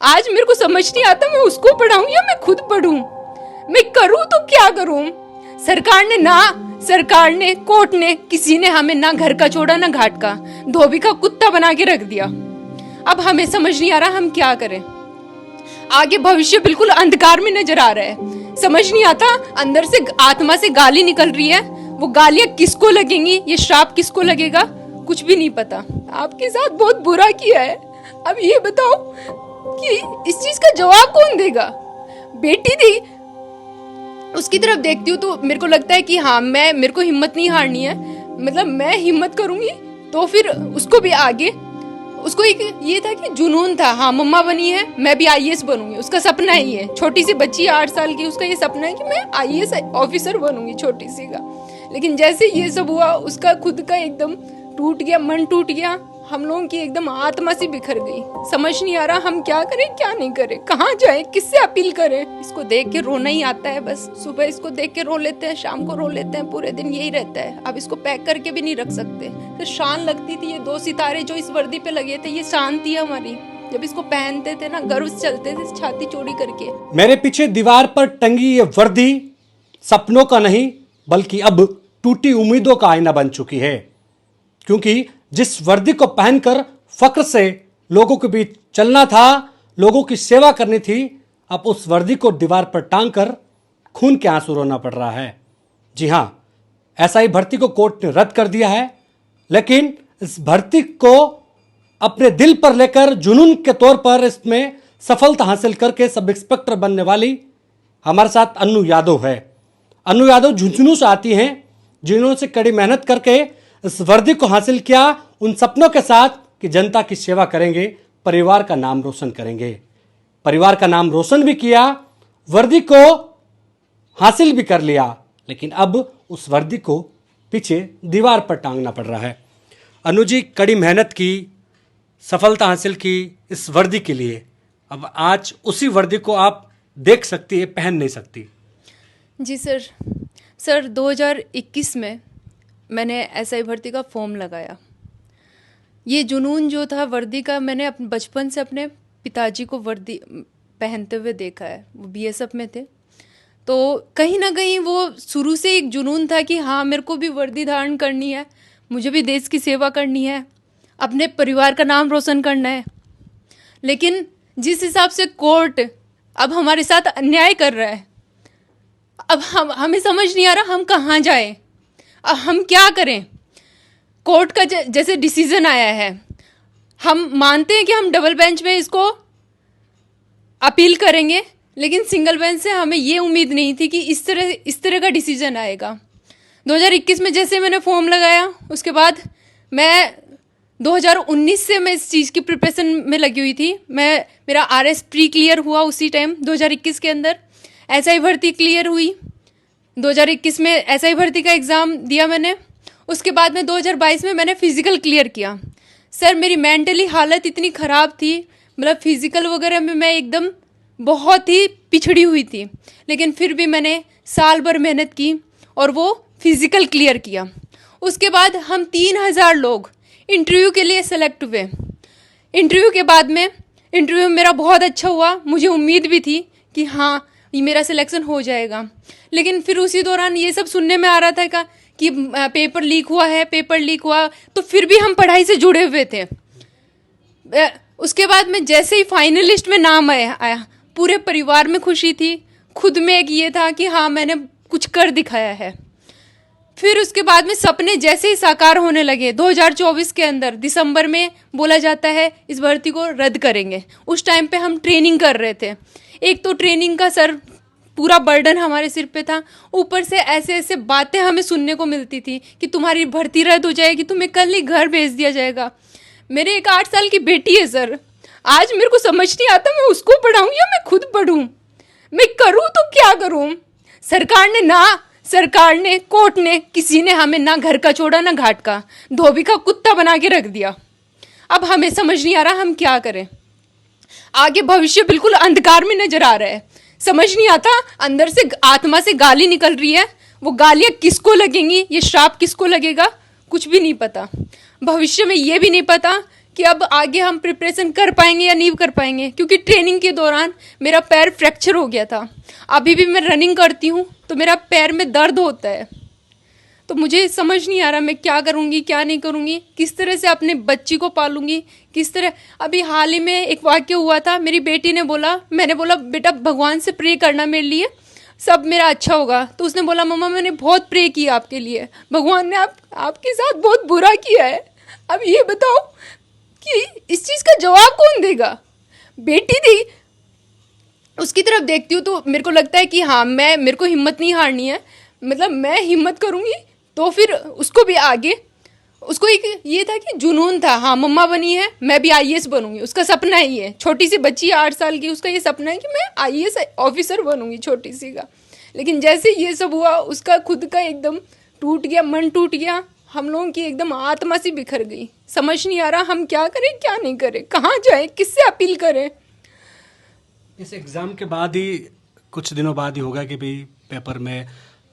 आज मेरे को समझ नहीं आता मैं उसको पढ़ाऊं या मैं खुद पढ़ूं। मैं करूं तो क्या करूं। सरकार ने कोर्ट ने किसी ने हमें ना घर का छोड़ा ना घाट का, धोबी का कुत्ता बना के रख दिया। अब हमें समझ नहीं आ रहा हम क्या करें। आगे भविष्य बिल्कुल अंधकार में नजर आ रहा है। समझ नहीं आता, अंदर से आत्मा से गाली निकल रही है। वो गालियां किसको लगेंगी, ये श्राप किसको लगेगा, कुछ भी नहीं पता। आपके साथ बहुत बुरा किया है। अब ये बताओ कि इस चीज का जवाब कौन देगा। बेटी थी, उसकी तरफ देखती हूँ तो मेरे को लगता है कि हाँ मेरे को हिम्मत नहीं हारनी है। मतलब मैं हिम्मत करूंगी तो फिर उसको भी आगे, उसको एक ये था कि जुनून था, हाँ मम्मा बनी है मैं भी आईएएस बनूंगी। उसका सपना ही है, छोटी सी बच्ची 8 साल की, उसका ये सपना है कि मैं आईएएस ऑफिसर बनूंगी, छोटी सी का। लेकिन जैसे ये सब हुआ उसका खुद का एकदम टूट गया, मन टूट गया। हम लोगों की एकदम आत्मा सी बिखर गई। समझ नहीं आ रहा हम क्या करें क्या नहीं करें, कहाँ जाए, किससे अपील करें। इसको देख के रोना ही आता है बस। सुबह इसको देख के रो लेते हैं, शाम को रो लेते हैं, पूरे दिन यही रहता है। अब इसको पैक करके भी नहीं रख सकते। तो शान लगती थी, ये 2 सितारे जो इस वर्दी पे लगे थे ये शान थी हमारी। जब इसको पहनते थे ना गर्व से चलते थे छाती चौड़ी करके। मेरे पीछे दीवार पर टंगी ये वर्दी सपनों का नहीं बल्कि अब टूटी उम्मीदों का आईना बन चुकी है। क्योंकि जिस वर्दी को पहनकर फक्र से लोगों के बीच चलना था, लोगों की सेवा करनी थी, अब उस वर्दी को दीवार पर टांग कर खून के आंसू रोना पड़ रहा है। जी हां, एसआई भर्ती को कोर्ट ने रद्द कर दिया है, लेकिन इस भर्ती को अपने दिल पर लेकर जुनून के तौर पर इसमें सफलता हासिल करके सब इंस्पेक्टर बनने वाली हमारे साथ अन्नू यादव है। अन्नू यादव झुंझुनू से आती हैं, जिन्होंने कड़ी मेहनत करके इस वर्दी को हासिल किया, उन सपनों के साथ कि जनता की सेवा करेंगे, परिवार का नाम रोशन करेंगे। परिवार का नाम रोशन भी किया, वर्दी को हासिल भी कर लिया, लेकिन अब उस वर्दी को पीछे दीवार पर टांगना पड़ रहा है। अनु जी, कड़ी मेहनत की, सफलता हासिल की इस वर्दी के लिए, अब आज उसी वर्दी को आप देख सकती है, पहन नहीं सकती। जी सर 2021 में मैंने एसआई भर्ती का फॉर्म लगाया। ये जुनून जो था वर्दी का, मैंने अपने बचपन से अपने पिताजी को वर्दी पहनते हुए देखा है। वो बीएसएफ में थे, तो कहीं ना कहीं वो शुरू से एक जुनून था कि हाँ मेरे को भी वर्दी धारण करनी है, मुझे भी देश की सेवा करनी है, अपने परिवार का नाम रोशन करना है। लेकिन जिस हिसाब से कोर्ट अब हमारे साथ अन्याय कर रहा है, अब हमें समझ नहीं आ रहा हम कहाँ जाएं, अब हम क्या करें। कोर्ट का जैसे डिसीजन आया है, हम मानते हैं कि हम डबल बेंच में इसको अपील करेंगे, लेकिन सिंगल बेंच से हमें ये उम्मीद नहीं थी कि इस तरह का डिसीजन आएगा। 2021 में जैसे मैंने फॉर्म लगाया, उसके बाद मैं 2019 से मैं इस चीज़ की प्रिपरेशन में लगी हुई थी। मेरा आरएस प्री क्लियर हुआ उसी टाइम 2021 के अंदर। एसआई भर्ती क्लियर हुई 2021 में, एसआई भर्ती का एग्ज़ाम दिया मैंने। उसके बाद में 2022 में मैंने फिज़िकल क्लियर किया। सर मेरी मेंटली हालत इतनी ख़राब थी, मतलब फिज़िकल वगैरह में मैं एकदम बहुत ही पिछड़ी हुई थी, लेकिन फिर भी मैंने साल भर मेहनत की और वो फिज़िकल क्लियर किया। उसके बाद हम 3000 लोग इंटरव्यू के लिए सेलेक्ट हुए। इंटरव्यू के बाद में इंटरव्यू मेरा बहुत अच्छा हुआ, मुझे उम्मीद भी थी कि हाँ ये मेरा सिलेक्शन हो जाएगा। लेकिन फिर उसी दौरान ये सब सुनने में आ रहा था कि पेपर लीक हुआ, तो फिर भी हम पढ़ाई से जुड़े हुए थे। उसके बाद में जैसे ही फाइनल लिस्ट में नाम आया, पूरे परिवार में खुशी थी, खुद में एक ये था कि हाँ मैंने कुछ कर दिखाया है। फिर उसके बाद में सपने जैसे ही साकार होने लगे, 2024 के अंदर दिसंबर में बोला जाता है इस भर्ती को रद्द करेंगे। उस टाइम पे हम ट्रेनिंग कर रहे थे। एक तो ट्रेनिंग का सर पूरा बर्डन हमारे सिर पे था, ऊपर से ऐसे बातें हमें सुनने को मिलती थी कि तुम्हारी भर्ती रद्द हो जाएगी, तुम्हें कल ही घर भेज दिया जाएगा। मेरे एक 8 साल की बेटी है सर, आज मेरे को समझ नहीं आता मैं उसको पढ़ाऊं या मैं खुद पढ़ूं। मैं करूं तो क्या करूं। सरकार ने कोर्ट ने किसी ने हमें ना घर का छोड़ा ना घाट का, धोबी का कुत्ता बना के रख दिया। अब हमें समझ नहीं आ रहा हम क्या करें। आगे भविष्य बिल्कुल अंधकार में नजर आ रहा है। समझ नहीं आता, अंदर से आत्मा से गाली निकल रही है। वो गालियां किसको लगेंगी, ये श्राप किसको लगेगा, कुछ भी नहीं पता। भविष्य में ये भी नहीं पता कि अब आगे हम प्रिपरेशन कर पाएंगे या नहीं कर पाएंगे, क्योंकि ट्रेनिंग के दौरान मेरा पैर फ्रैक्चर हो गया था। अभी भी मैं रनिंग करती हूँ तो मेरा पैर में दर्द होता है। तो मुझे समझ नहीं आ रहा मैं क्या करूँगी क्या नहीं करूँगी, किस तरह से अपने बच्ची को पालूंगी, किस तरह। अभी हाल ही में एक वाक्य हुआ था, मेरी बेटी ने बोला, मैंने बोला बेटा भगवान से प्रे करना मेरे लिए, सब मेरा अच्छा होगा। तो उसने बोला मम्मा मैंने बहुत प्रे किया आपके लिए, भगवान ने आपके साथ बहुत बुरा किया है। अब ये बताओ कि इस चीज़ का जवाब कौन देगा। बेटी थी, उसकी तरफ देखती हूँ तो मेरे को लगता है कि हाँ मेरे को हिम्मत नहीं हारनी है, मतलब मैं हिम्मत करूँगी तो फिर उसको भी आगे, उसको एक ये था कि जुनून था, हाँ मम्मा बनी है मैं भी आईएएस बनूंगी, उसका सपना ही है। छोटी सी बच्ची है 8 साल की, उसका ये सपना है कि मैं आईएएस ऑफिसर बनूंगी, छोटी सी का। लेकिन जैसे ये सब हुआ उसका खुद का एकदम टूट गया, मन टूट गया, हम लोगों की एकदम आत्मा सी बिखर गई। समझ नहीं आ रहा हम क्या करें क्या नहीं करें, कहाँ जाए, किससे अपील करें। इस एग्ज़ाम के बाद ही कुछ दिनों बाद ही होगा कि भाई पेपर में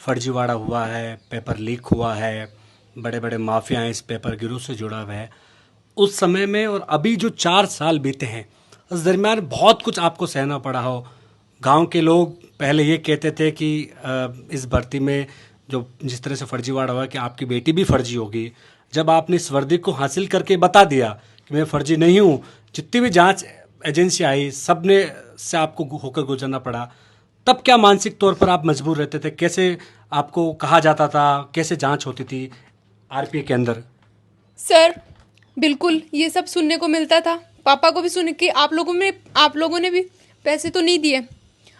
फर्जीवाड़ा हुआ है, पेपर लीक हुआ है, बड़े बड़े माफिया हैं इस पेपर गिरोह से जुड़ा हुआ है। उस समय में और अभी जो 4 साल बीते हैं उस दरमियान बहुत कुछ आपको सहना पड़ा हो। गांव के लोग पहले ये कहते थे कि इस भर्ती में जो जिस तरह से फर्जीवाड़ा हुआ कि आपकी बेटी भी फर्जी होगी। जब आपने इस वर्दी को हासिल करके बता दिया कि मैं फर्जी नहीं हूँ, जितनी भी जांच एजेंसी आई सब ने से आपको होकर गुजरना पड़ा, तब क्या मानसिक तौर पर आप मजबूर रहते थे? कैसे आपको कहा जाता था, कैसे जांच होती थी आरपीए के अंदर? सर बिल्कुल ये सब सुनने को मिलता था, पापा को भी सुन के आप लोगों ने भी पैसे तो नहीं दिए,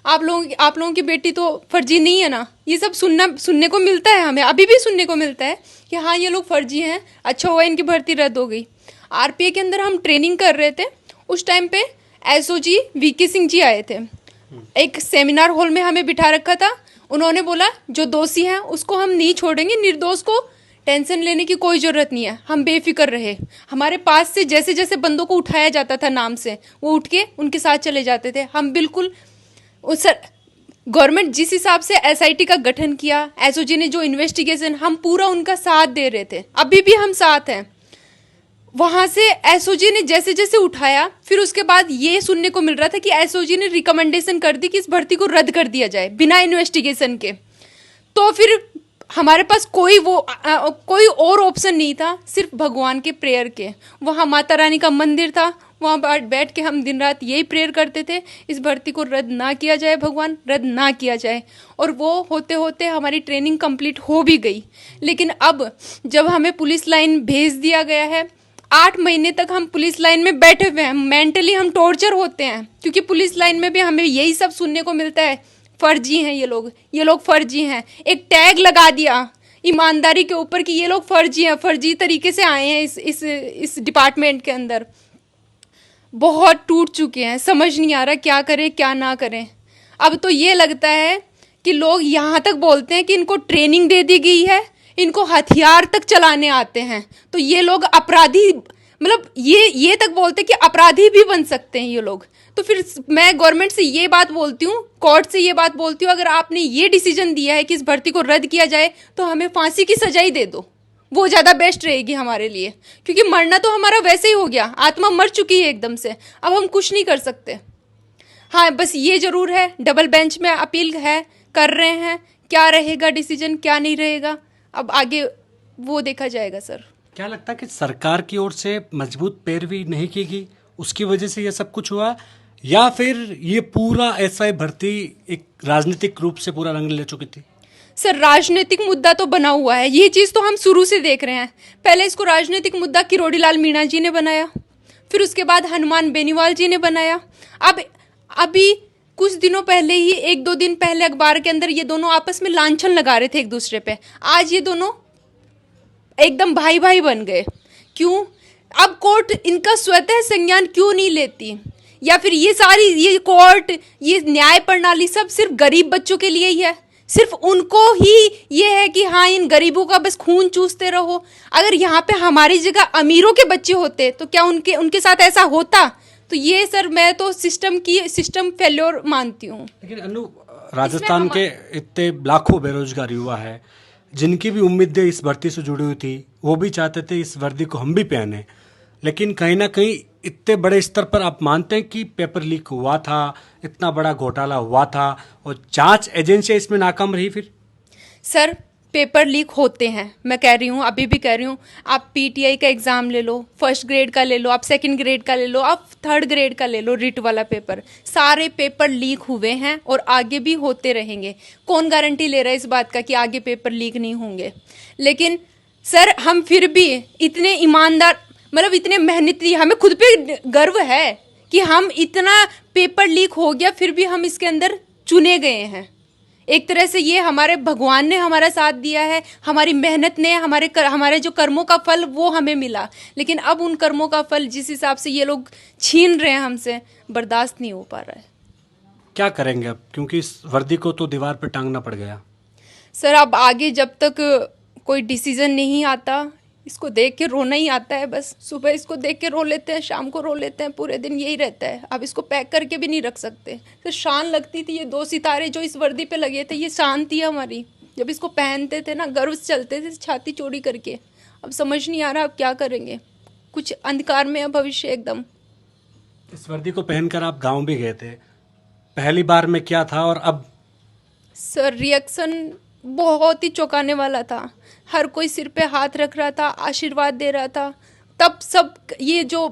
आप लोगों की बेटी तो फर्जी नहीं है ना, ये सब सुनने को मिलता है, हमें अभी भी सुनने को मिलता है कि हाँ ये लोग फर्जी हैं, अच्छा हुआ इनकी भर्ती रद्द हो गई। आरपीए के अंदर हम ट्रेनिंग कर रहे थे, उस टाइम पे एसओजी वीके सिंह जी आए थे, एक सेमिनार हॉल में हमें बिठा रखा था। उन्होंने बोला जो दोषी हैं उसको हम नहीं छोड़ेंगे, निर्दोष को टेंशन लेने की कोई ज़रूरत नहीं है, हम बेफिक्र रहे। हमारे पास से जैसे जैसे बंदों को उठाया जाता था नाम से, वो उठ के उनके साथ चले जाते थे। हम बिल्कुल उस गवर्नमेंट जिस हिसाब से एसआईटी का गठन किया, एसओजी ने जो इन्वेस्टिगेशन, हम पूरा उनका साथ दे रहे थे, अभी भी हम साथ हैं। वहाँ से एसओजी ने जैसे जैसे उठाया, फिर उसके बाद ये सुनने को मिल रहा था कि एसओजी ने रिकमेंडेशन कर दी कि इस भर्ती को रद्द कर दिया जाए बिना इन्वेस्टिगेशन के। तो फिर हमारे पास कोई और ऑप्शन नहीं था, सिर्फ भगवान के प्रेयर के। वहाँ माता रानी का मंदिर था, वहाँ बैठ के हम दिन रात यही प्रेयर करते थे, इस भर्ती को रद्द ना किया जाए, भगवान रद्द ना किया जाए। और वो होते होते हमारी ट्रेनिंग कंप्लीट हो भी गई। लेकिन अब जब हमें पुलिस लाइन भेज दिया गया है, 8 महीने तक हम पुलिस लाइन में बैठे हुए हैं, मेंटली हम टॉर्चर होते हैं, क्योंकि पुलिस लाइन में भी हमें यही सब सुनने को मिलता है, फर्जी हैं ये लोग फर्जी हैं। एक टैग लगा दिया ईमानदारी के ऊपर कि ये लोग फर्जी हैं, फर्जी तरीके से आए हैं इस डिपार्टमेंट के अंदर। बहुत टूट चुके हैं, समझ नहीं आ रहा क्या करें क्या ना करें। अब तो ये लगता है कि लोग यहाँ तक बोलते हैं कि इनको ट्रेनिंग दे दी गई है, इनको हथियार तक चलाने आते हैं, तो ये लोग अपराधी, मतलब ये तक बोलते हैं कि अपराधी भी बन सकते हैं ये लोग। तो फिर मैं गवर्नमेंट से ये बात बोलती हूँ, कोर्ट से ये बात बोलती हूँ, अगर आपने ये डिसीजन दिया है कि इस भर्ती को रद्द किया जाए तो हमें फांसी की सजा ही दे दो, वो ज़्यादा बेस्ट रहेगी हमारे लिए, क्योंकि मरना तो हमारा वैसे ही हो गया, आत्मा मर चुकी है एकदम से, अब हम कुछ नहीं कर सकते। हाँ बस ये ज़रूर है, डबल बेंच में अपील है, कर रहे हैं, क्या रहेगा डिसीजन क्या नहीं रहेगा अब आगे वो देखा जाएगा। सर क्या लगता है कि सरकार की ओर से मजबूत पैरवी नहीं की गई, उसकी वजह से ये सब कुछ हुआ, या फिर ये पूरा एसआई भर्ती एक राजनीतिक रूप से पूरा रंग ले चुकी थी? सर राजनीतिक मुद्दा तो बना हुआ है, ये चीज़ तो हम शुरू से देख रहे हैं। पहले इसको राजनीतिक मुद्दा किरोड़ीलाल मीणा जी ने बनाया, फिर उसके बाद हनुमान बेनीवाल जी ने बनाया। अब अभी कुछ दिनों पहले ही, 1-2 दिन पहले अखबार के अंदर ये दोनों आपस में लांछन लगा रहे थे एक दूसरे पे, आज ये दोनों एकदम भाई भाई बन गए। क्यों? अब कोर्ट इनका स्वतः संज्ञान क्यों नहीं लेती, या फिर ये कोर्ट, ये न्याय प्रणाली सब सिर्फ गरीब बच्चों के लिए ही है, सिर्फ उनको ही ये है कि हाँ इन गरीबों का बस खून चूसते रहो। अगर यहाँ पे हमारी जगह अमीरों के बच्चे होते तो क्या उनके साथ ऐसा होता? तो ये सर मैं तो सिस्टम फेल्योर मानती हूँ। लेकिन अनु, राजस्थान के इतने लाखों बेरोजगार युवा है जिनकी भी उम्मीदें इस भर्ती से जुड़ी हुई थी, वो भी चाहते थे इस वर्दी को हम भी पहने। लेकिन कहीं ना कहीं इतने बड़े स्तर पर आप मानते हैं कि पेपर लीक हुआ था, इतना बड़ा घोटाला हुआ था और जांच एजेंसी इसमें नाकाम रही फिर? सर, पेपर लीक होते हैं, मैं कह रही हूँ, अभी भी कह रही हूँ। आप पीटीआई का एग्ज़ाम ले लो, फर्स्ट ग्रेड का ले लो, आप सेकंड ग्रेड का ले लो, आप थर्ड ग्रेड का ले लो, रिट वाला पेपर, सारे पेपर लीक हुए हैं और आगे भी होते रहेंगे। कौन गारंटी ले रहा है इस बात का कि आगे पेपर लीक नहीं होंगे? लेकिन सर, हम फिर भी इतने ईमानदार, मतलब इतने मेहनती, हमें खुद पे गर्व है कि हम इतना पेपर लीक हो गया फिर भी हम इसके अंदर चुने गए हैं। एक तरह से ये हमारे भगवान ने हमारा साथ दिया है, हमारी मेहनत ने, हमारे जो कर्मों का फल वो हमें मिला। लेकिन अब उन कर्मों का फल जिस हिसाब से ये लोग छीन रहे हैं हमसे, बर्दाश्त नहीं हो पा रहा है। क्या करेंगे अब, क्योंकि इस वर्दी को तो दीवार पर टांगना पड़ गया? सर, अब आगे जब तक कोई डिसीजन नहीं आता, इसको देख के रोना ही आता है बस। सुबह इसको देख के रो लेते हैं, शाम को रो लेते हैं, पूरे दिन यही रहता है। अब इसको पैक करके भी नहीं रख सकते। तो शान लगती थी, ये 2 सितारे जो इस वर्दी पे लगे थे, ये शान थी हमारी। जब इसको पहनते थे ना, गर्व से चलते थे छाती चौड़ी करके। अब समझ नहीं आ रहा अब क्या करेंगे, कुछ अंधकार में है भविष्य एकदम। इस वर्दी को पहनकर आप गांव भी गए थे, पहली बार में क्या था और अब? सर, रिएक्शन बहुत ही चौंकाने वाला था। हर कोई सिर पे हाथ रख रहा था, आशीर्वाद दे रहा था। तब सब ये जो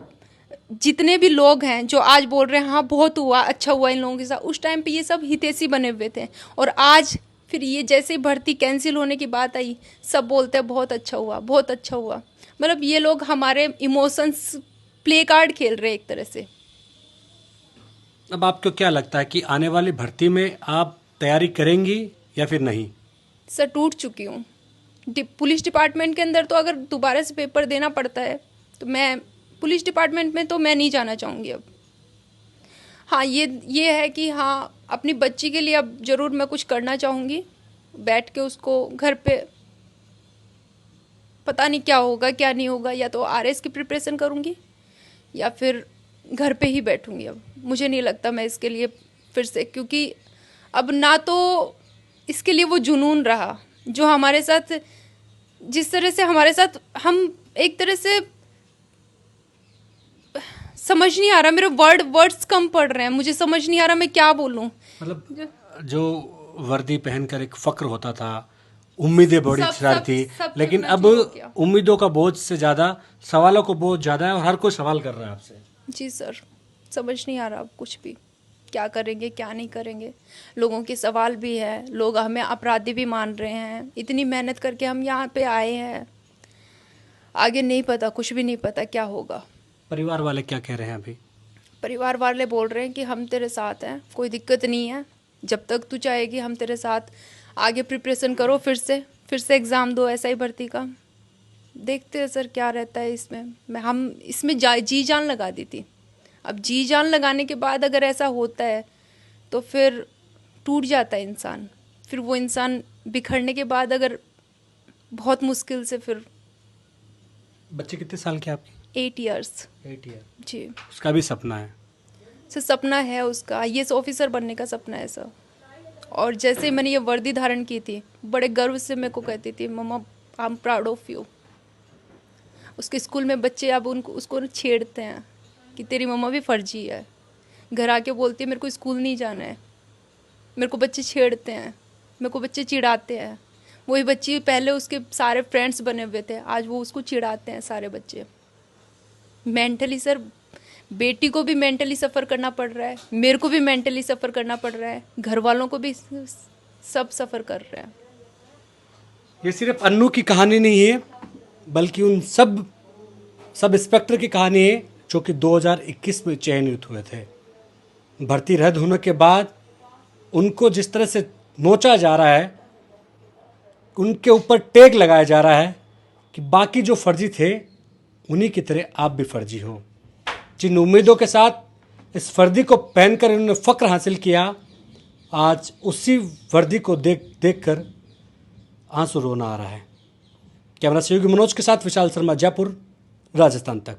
जितने भी लोग हैं जो आज बोल रहे हैं हाँ बहुत हुआ, अच्छा हुआ इन लोगों के साथ, उस टाइम पे ये सब हितैषी बने हुए थे। और आज फिर ये जैसे ही भर्ती कैंसिल होने की बात आई, सब बोलते हैं बहुत अच्छा हुआ, बहुत अच्छा हुआ। मतलब ये लोग हमारे इमोशंस प्ले कार्ड खेल रहे हैं एक तरह से। अब आपको क्या लगता है कि आने वाली भर्ती में आप तैयारी करेंगी या फिर नहीं? सर, टूट चुकी हूँ। पुलिस डिपार्टमेंट के अंदर तो अगर दोबारा से पेपर देना पड़ता है तो मैं पुलिस डिपार्टमेंट में तो मैं नहीं जाना चाहूँगी अब। हाँ, ये है कि हाँ, अपनी बच्ची के लिए अब ज़रूर मैं कुछ करना चाहूँगी। बैठ के उसको घर पे, पता नहीं क्या होगा क्या नहीं होगा, या तो आरएस की प्रिपरेशन करूँगी या फिर घर पे ही बैठूँगी। अब मुझे नहीं लगता मैं इसके लिए फिर से, क्योंकि अब ना तो इसके लिए वो जुनून रहा जो हमारे साथ, जिस तरह से हमारे साथ हम एक तरह से, समझ नहीं आ रहा, मेरे वर्ड्स कम पड़ रहे हैं, मुझे समझ नहीं आ रहा मैं क्या बोलूं। मतलब जो वर्दी पहनकर एक फक्र होता था, उम्मीदें बड़ी सारी थी, लेकिन अब उम्मीदों का बोझ से ज़्यादा सवालों को बोझ ज़्यादा है और हर कोई सवाल कर रहा है आपसे। जी सर, समझ नहीं आ रहा अब कुछ भी, क्या करेंगे क्या नहीं करेंगे। लोगों के सवाल भी है, लोग हमें अपराधी भी मान रहे हैं। इतनी मेहनत करके हम यहाँ पे आए हैं, आगे नहीं पता, कुछ भी नहीं पता क्या होगा। परिवार वाले क्या कह रहे हैं अभी? परिवार वाले बोल रहे हैं कि हम तेरे साथ हैं, कोई दिक्कत नहीं है, जब तक तू चाहेगी हम तेरे साथ, आगे प्रिपरेशन करो, फिर से एग्ज़ाम दो एसआई भर्ती का। देखते हैं सर क्या रहता है इसमें। हम इसमें जी जान लगा दी थी। अब जी जान लगाने के बाद अगर ऐसा होता है तो फिर टूट जाता है इंसान। फिर वो इंसान बिखरने के बाद अगर बहुत मुश्किल से फिर। बच्चे कितने साल के आपके? 8 ईयर्स। 8 ईयर। जी उसका भी सपना है? सर, सपना है उसका, आईएएस ऑफिसर बनने का सपना है सर। और जैसे ही मैंने ये वर्दी धारण की थी, बड़े गर्व से मेरे को कहती थी, मम्मा I am proud of you. उसके स्कूल में बच्चे अब उसको छेड़ते हैं कि तेरी मम्मा भी फर्जी है। घर आके बोलती है मेरे को स्कूल नहीं जाना है। मेरे को बच्चे छेड़ते हैं, मेरे को बच्चे चिढ़ाते हैं। वही बच्ची पहले उसके सारे फ्रेंड्स बने हुए थे, आज वो उसको चिढ़ाते हैं सारे बच्चे। मेंटली सर, बेटी को भी मेंटली सफ़र करना पड़ रहा है, मेरे को भी मेंटली सफ़र करना पड़ रहा है, घर वालों को भी, सब सफ़र कर रहे हैं। ये सिर्फ अन्नू की कहानी नहीं है, बल्कि उन सब इंस्पेक्टर की कहानी है जो कि 2021 में चयनित हुए थे। भर्ती रद्द होने के बाद उनको जिस तरह से नोचा जा रहा है, उनके ऊपर टैग लगाया जा रहा है कि बाकी जो फर्जी थे उन्हीं की तरह आप भी फर्जी हो। जिन उम्मीदों के साथ इस वर्दी को पहनकर इन्होंने फ़क्र हासिल किया, आज उसी वर्दी को देख कर आंसू रोना आ रहा है। कैमरा सहयोगी मनोज के साथ विशाल शर्मा, जयपुर, राजस्थान तक।